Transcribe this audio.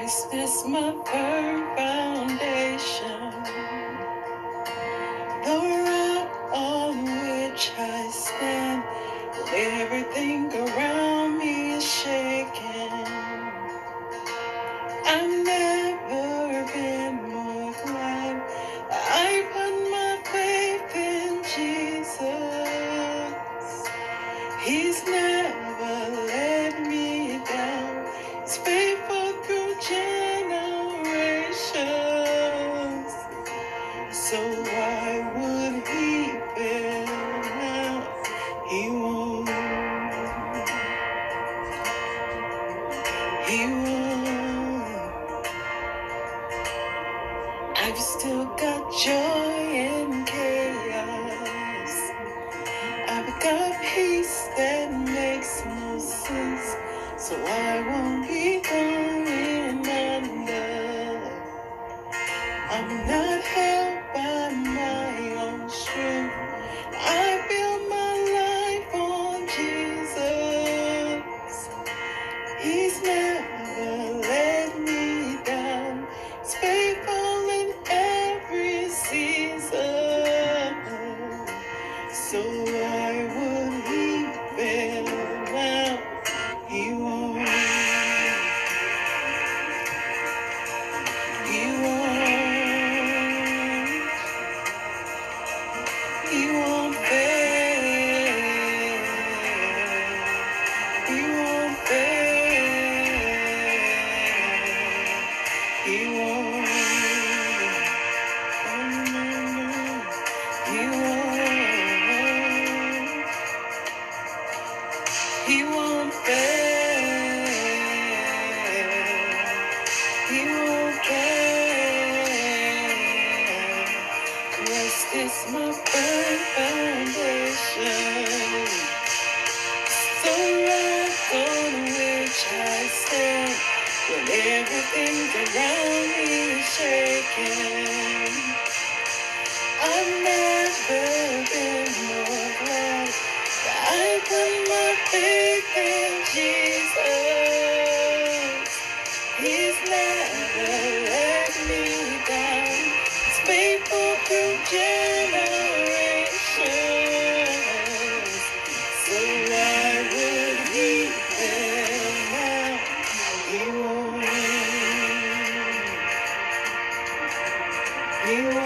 Christ is my firm foundation, the rock on which I stand. When everything around me is shaking, I've never been more glad I put my faith in Jesus. He's never let me down. He's faithful through generations. So why would he fail now? He won't. He won't. I've still got joy in chaos. I've got peace that makes no sense. So I won't be going under. I'm not held by my own strength. I build my life on Jesus. He's never let me down. He's faithful in every season. So why would he fail now? He won't. He won't. He won't fail. He won't fail. He won't. He won't. He won't fail. He won't fail. Christ is my firm foundation, the rock on which I stand. When everything around me is shaking, I've never been more glad that I put my faith in Jesus. He's never let me down. He's faithful through generations. So why would he fail now? He won't. He won't.